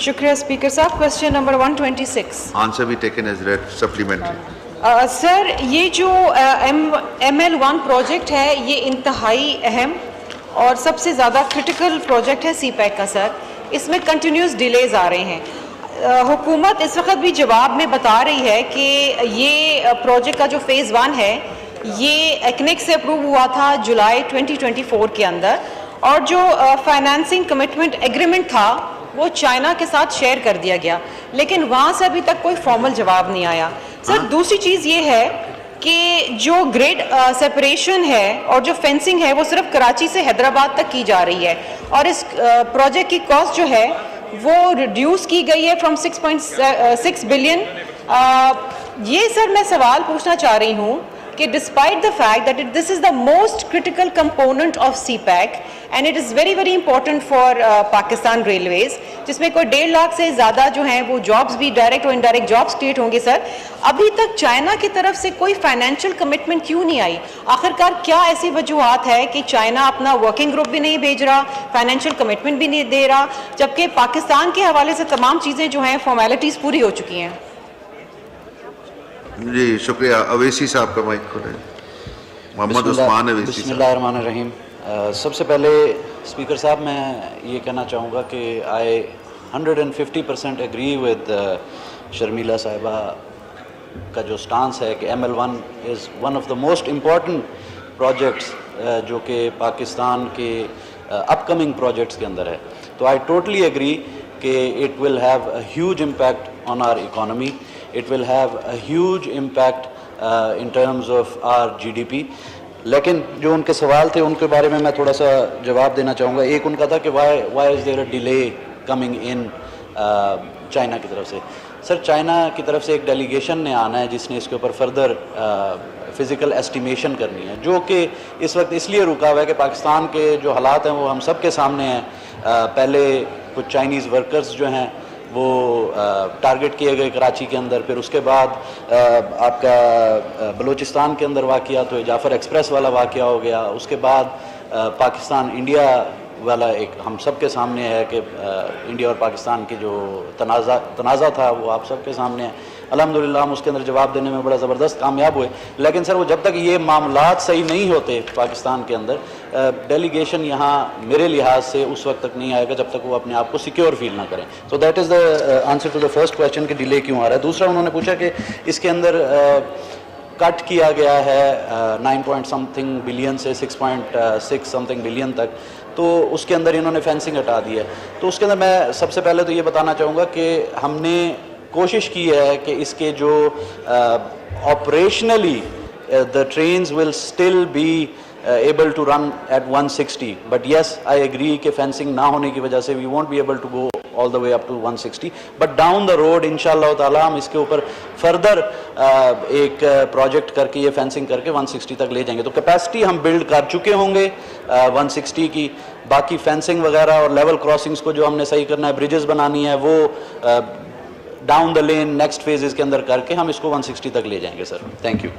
शुक्रिया स्पीकर साहब। Question number 126। Answer be taken as read supplementary. Sir, ये जो ML1 प्रोजेक्ट है ये इंतहाई अहम और सबसे ज़्यादा क्रिटिकल प्रोजेक्ट है CPEC का सर। इसमें कंटिन्यूस डिलेज आ रहे हैं। हुकूमत इस वक्त भी जवाब में बता रही है कि ये प्रोजेक्ट का जो फ़ेज़ 1 है ये एक्निक से अप्रूव हुआ था जुलाई 2024 के अंदर, और जो फाइनेंसिंग कमिटमेंट एग्रीमेंट था वो चाइना के साथ शेयर कर दिया गया, लेकिन वहाँ से अभी तक कोई फॉर्मल जवाब नहीं आया। सर, दूसरी चीज़ ये है कि जो ग्रेड सेपरेशन है और जो फेंसिंग है वो सिर्फ कराची से हैदराबाद तक की जा रही है, और इस प्रोजेक्ट की कॉस्ट जो है वो रिड्यूस की गई है फ्रॉम 6.6 बिलियन। ये सर मैं सवाल पूछना चाह रही हूँ कि despite the fact that this is the most critical component of CPEC and it is very very important for Pakistan Railways, जिसमें कोई 1.5 लाख से ज़्यादा जो हैं वो जॉब्स भी डायरेक्ट और इनडायरेक्ट जॉब्स क्रिएट होंगे। सर, अभी तक चाइना की तरफ से कोई फाइनेंशियल कमिटमेंट क्यों नहीं आई? आखिरकार क्या ऐसी वजूहत है कि चाइना अपना वर्किंग ग्रुप भी नहीं भेज रहा, फाइनेंशियल कमिटमेंट भी नहीं दे रहा, जबकि पाकिस्तान के हवाले से तमाम चीज़ें जो हैं फॉर्मेलिटीज़ पूरी हो चुकी हैं? जी शुक्रिया। अवैसी साहब का माइक खोलें। मोहम्मद उस्मान अवैसी। बिस्मिल्लाहिर्रहमानिर्रहीम। सबसे पहले स्पीकर साहब मैं ये कहना चाहूँगा कि आई 150% एग्री विद शर्मिला साहिबा का जो स्टांस है कि ML1 is one of the most important projects जो कि पाकिस्तान के अपकमिंग प्रोजेक्ट्स के अंदर है। तो आई टोटली एग्री कि it will have a huge impact on our economy, it will have a huge impact in terms of our GDP। लेकिन जो उनके सवाल थे उनके बारे में मैं थोड़ा सा जवाब देना चाहूँगा। एक उनका था कि why is there a delay coming in China की तरफ से। सर, चाइना की तरफ से एक डेलीगेशन ने आना है जिसने इसके ऊपर फर्दर फिज़िकल एस्टिमेशन करनी है, जो कि इस वक्त इसलिए रुका हुआ है कि पाकिस्तान के जो हालात हैं वो हम सब के सामने हैं। पहले कुछ चाइनीज़ वर्कर्स जो हैं वो टारगेट किए गए कराची के अंदर, फिर उसके बाद आपका बलूचिस्तान के अंदर वाक़या तो जाफ़र एक्सप्रेस वाला वाक़या हो गया, उसके बाद पाकिस्तान इंडिया वाला एक हम सब के सामने है कि इंडिया और पाकिस्तान की जो तनाज़ा था वो आप सब के सामने है। अल्हम्दुलिल्लाह हम उसके अंदर जवाब देने में बड़ा ज़बरदस्त कामयाब हुए, लेकिन सर वो जब तक ये मामलात सही नहीं होते पाकिस्तान के अंदर, डेलीगेशन यहाँ मेरे लिहाज से उस वक्त तक नहीं आएगा जब तक वो अपने आप को सिक्योर फील ना करें। So that is the answer to the first question कि डिले क्यों आ रहा है। दूसरा उन्होंने पूछा कि इसके अंदर कट किया गया है 9 पॉइंट समथिंग बिलियन से 6.6 समथिंग बिलियन तक, तो उसके अंदर इन्होंने फेंसिंग हटा दी है। तो उसके अंदर मैं सबसे पहले तो ये बताना चाहूँगा कि हमने कोशिश की है कि इसके जो operationally the trains will still be able to run at 160, but yes I agree कि fencing ना होने की वजह से we won't be able to go all the way up to 160, but down the road इंशाअल्लाह ताला हम इसके ऊपर फर्दर एक प्रोजेक्ट करके ये फेंसिंग करके 160 तक ले जाएंगे। तो कैपेसिटी हम बिल्ड कर चुके होंगे 160 की, बाकी फेंसिंग वगैरह और लेवल क्रॉसिंग्स को जो हमने सही करना है, ब्रिजेस बनानी है, वो down the lane next phases के अंदर करके हम इसको 160 तक ले जाएंगे सर। Thank you.